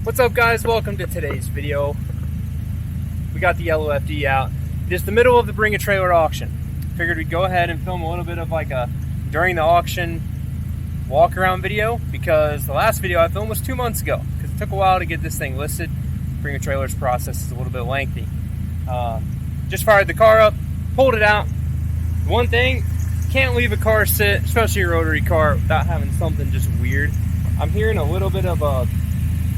What's up, guys? Welcome to today's video. We got the yellow FD out. It is the middle of the Bring a Trailer auction. Figured we'd go ahead and film a little bit of like a during the auction walk around video, because the last video I filmed was 2 months ago because it took a while to get this thing listed. Bring a Trailer's process is a little bit lengthy. Just fired the car up, pulled it out. One thing, can't leave a car sit, especially a rotary car, without having something just weird. I'm hearing a little bit of a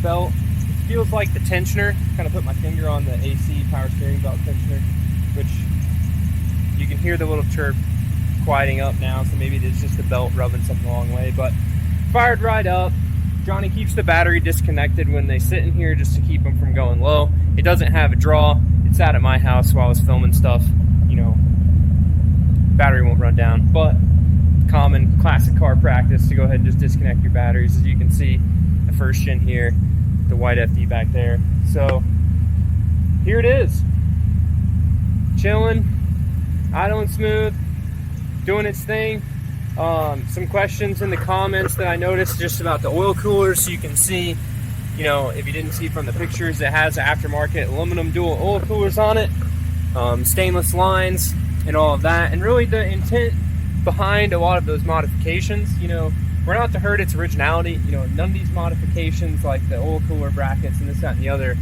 belt. It feels like the tensioner. Kind of put my finger on the AC power steering belt tensioner, which you can hear the little chirp quieting up now, so maybe it is just the belt rubbing something the wrong way. But fired right up. Johnny keeps the battery disconnected when they sit in here just to keep them from going low. It doesn't have a draw. It sat at my house while I was filming stuff. You know, battery won't run down, but common classic car practice to go ahead and just disconnect your batteries. As you can see, the first gen here, the white FD back there. So here it is, chilling, idling smooth, doing its thing. Some questions in the comments that I noticed just about the oil coolers. So you can see, you know, if you didn't see from the pictures, it has aftermarket aluminum dual oil coolers on it, stainless lines and all of that. And really the intent behind a lot of those modifications, you know, we're not to hurt its originality. You know, none of these modifications like the oil cooler brackets and this, that, and the other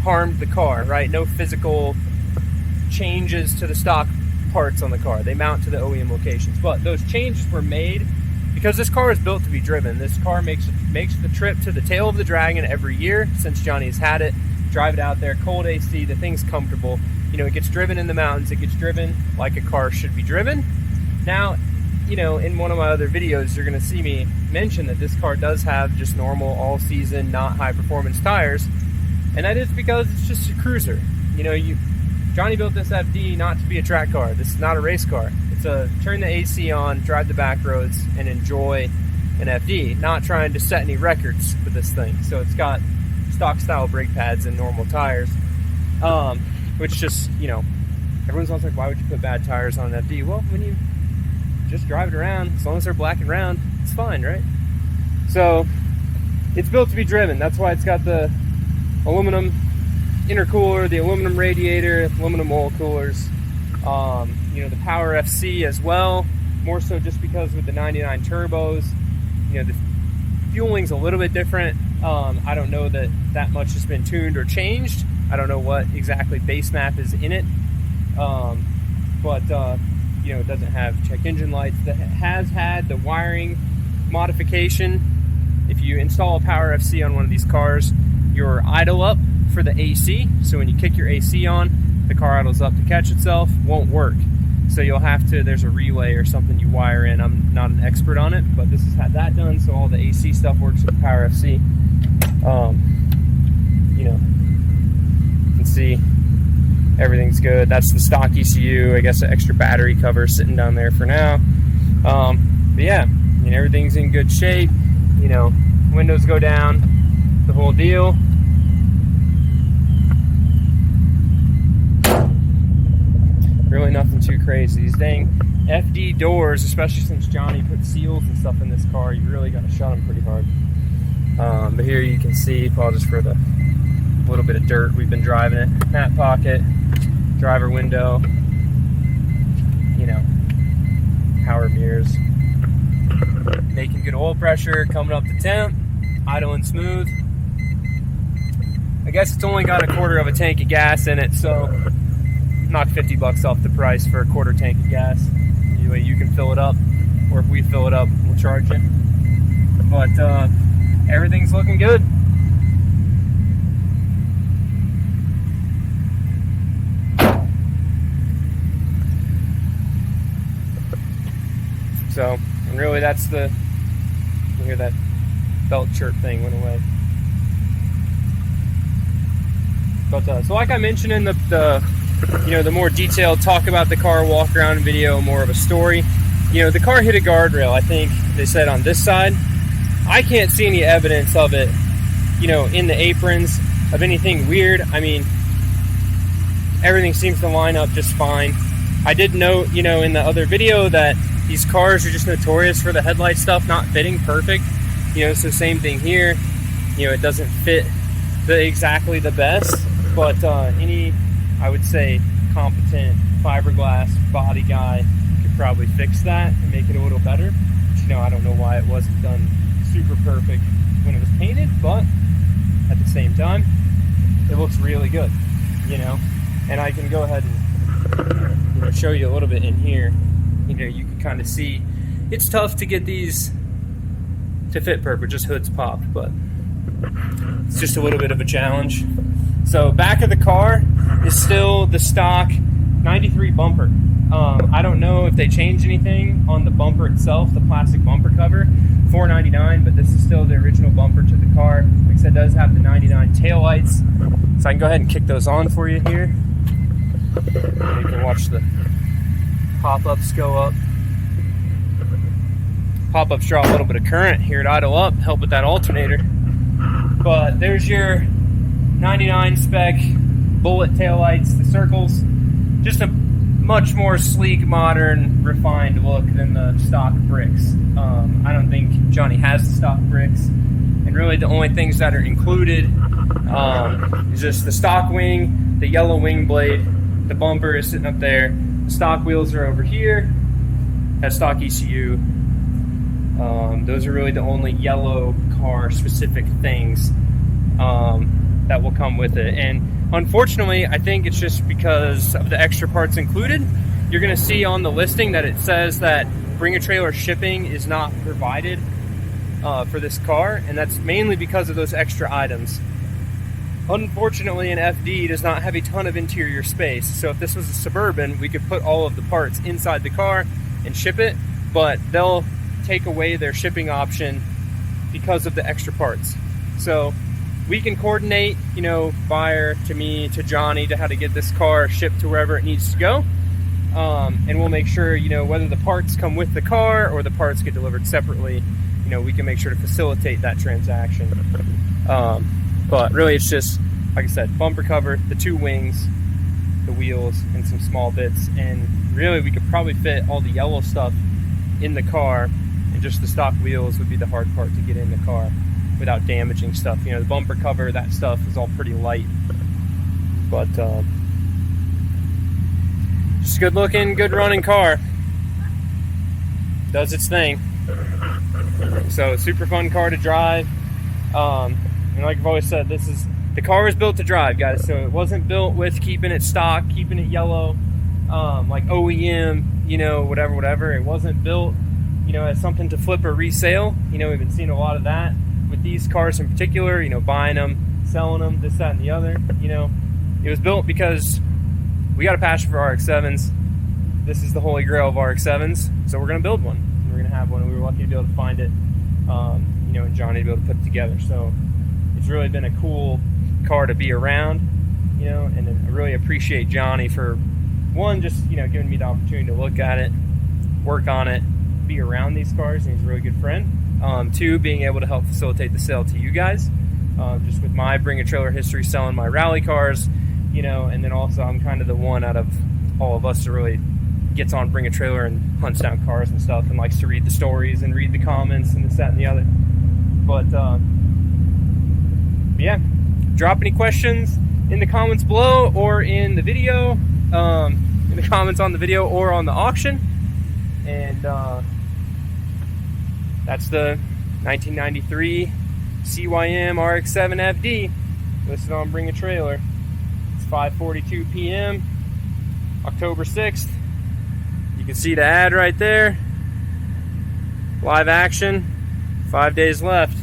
harmed the car, right? No physical changes to the stock parts on the car. They mount to the OEM locations, but those changes were made because this car is built to be driven. This car makes the trip to the tail of the Dragon every year since Johnny's had it. Drive it out there, cold AC, the thing's comfortable. You know, it gets driven in the mountains. It gets driven like a car should be driven. Now, you know, in one of my other videos, you're going to see me mention that this car does have just normal all-season, not high-performance tires, and that is because it's just a cruiser. You know, Johnny built this FD not to be a track car. This is not a race car. It's a turn the AC on, drive the back roads, and enjoy an FD. Not trying to set any records with this thing. So it's got stock-style brake pads and normal tires, which just, you know, everyone's always like, why would you put bad tires on an FD? Well, when you just drive it around, as long as they're black and round, it's fine, right? So it's built to be driven. That's why it's got the aluminum intercooler, the aluminum radiator, aluminum oil coolers, you know, the Power FC as well, more so just because with the 99 turbos, you know, the fueling's a little bit different. I don't know that much has been tuned or changed. I don't know what exactly base map is in it, but you know, it doesn't have check engine lights. That has had the wiring modification. If you install a Power FC on one of these cars, your idle up for the AC, so when you kick your AC on, the car idles up to catch itself, won't work. So you'll have to, there's a relay or something you wire in. I'm not an expert on it, but this has had that done, so all the AC stuff works with the Power FC. You know, you can see everything's good. That's the stock ECU. I guess an extra battery cover sitting down there for now. But yeah, I mean, everything's in good shape. You know, windows go down, the whole deal. Really nothing too crazy. These dang FD doors, especially since Johnny put seals and stuff in this car, you really got to shut them pretty hard. But here you can see, apologies for the little bit of dirt, we've been driving it. Hat pocket, driver window, you know, power mirrors, making good oil pressure, coming up to temp, idling smooth. I guess it's only got a quarter of a tank of gas in it, so knock 50 bucks off the price for a quarter tank of gas. Anyway, you can fill it up, or if we fill it up, we'll charge you. But everything's looking good. So, and really that's you hear that belt chirp thing went away. But so like I mentioned in the you know, the more detailed talk about the car walk around video, more of a story. You know, the car hit a guardrail, I think they said on this side. I can't see any evidence of it, you know, in the aprons of anything weird. I mean, everything seems to line up just fine. I did note, you know, in the other video that these cars are just notorious for the headlight stuff not fitting perfect. You know, so same thing here. You know, it doesn't fit exactly the best, but any, I would say, competent fiberglass body guy could probably fix that and make it a little better. But, you know, I don't know why it wasn't done super perfect when it was painted, but at the same time, it looks really good, you know. And I can go ahead and, you know, show you a little bit in here. You know, you can kind of see it's tough to get these to fit perfect, just hoods popped, but it's just a little bit of a challenge. So back of the car is still the stock 93 bumper. I don't know if they changed anything on the bumper itself, the plastic bumper cover, $4.99, but this is still the original bumper to the car. Like I said, it does have the 99 taillights, so I can go ahead and kick those on for you here. And you can watch the pop-ups go up. Pop-ups draw a little bit of current here at idle up, help with that alternator. But there's your 99 spec bullet taillights, the circles. Just a much more sleek, modern, refined look than the stock bricks. I don't think Johnny has the stock bricks. And really the only things that are included is just the stock wing, the yellow wing blade, the bumper is sitting up there, the stock wheels are over here, has stock ECU. Those are really the only yellow car specific things that will come with it. And unfortunately, I think it's just because of the extra parts included. You're going to see on the listing that it says that Bring a Trailer shipping is not provided for this car, and that's mainly because of those extra items. Unfortunately, an FD does not have a ton of interior space, so if this was a Suburban, we could put all of the parts inside the car and ship it, but they'll take away their shipping option because of the extra parts. So we can coordinate, you know, buyer to me, to Johnny, to how to get this car shipped to wherever it needs to go. And we'll make sure, you know, whether the parts come with the car or the parts get delivered separately, you know, we can make sure to facilitate that transaction. But really it's just, like I said, bumper cover, the two wings, the wheels, and some small bits. And really we could probably fit all the yellow stuff in the car, and just the stock wheels would be the hard part to get in the car without damaging stuff. You know, the bumper cover, that stuff is all pretty light. But just a good looking, good running car. Does its thing. So super fun car to drive. And like I've always said, the car was built to drive, guys. So it wasn't built with keeping it stock, keeping it yellow, like OEM, you know, whatever. It wasn't built, you know, as something to flip or resale. You know, we've been seeing a lot of that with these cars in particular, you know, buying them, selling them, this, that, and the other. You know, it was built because we got a passion for RX-7s. This is the holy grail of RX-7s, so we're going to build one. We're going to have one, and we were lucky to be able to find it, you know, and Johnny to be able to put it together. So it's really been a cool car to be around, you know, and I really appreciate Johnny for, one, just, you know, giving me the opportunity to look at it, work on it, be around these cars, and he's a really good friend. Two, being able to help facilitate the sale to you guys, just with my Bring a Trailer history selling my rally cars, you know, and then also I'm kind of the one out of all of us that really gets on Bring a Trailer and hunts down cars and stuff and likes to read the stories and read the comments and this, that, and the other. But yeah, drop any questions in the comments below or in the video, in the comments on the video or on the auction. And that's the 1993 CYM RX-7 FD listed on Bring a Trailer. It's 5:42 p.m. October 6th. You can see the ad right there. Live action. 5 days left.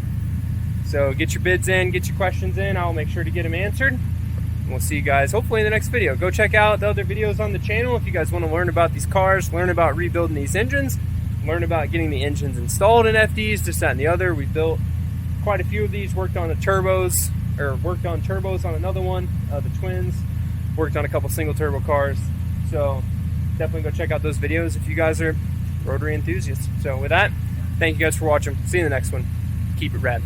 So get your bids in, get your questions in. I'll make sure to get them answered. And we'll see you guys hopefully in the next video. Go check out the other videos on the channel if you guys want to learn about these cars, learn about rebuilding these engines, learn about getting the engines installed in FDs, this, that, and the other. We built quite a few of these, worked on the turbos, or worked on turbos on another one, the twins, worked on a couple single turbo cars. So definitely go check out those videos if you guys are rotary enthusiasts. So with that, thank you guys for watching. See you in the next one. Keep it rad.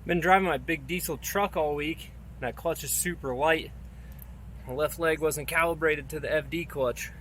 Been driving my big diesel truck all week. That clutch is super light. My left leg wasn't calibrated to the FD clutch.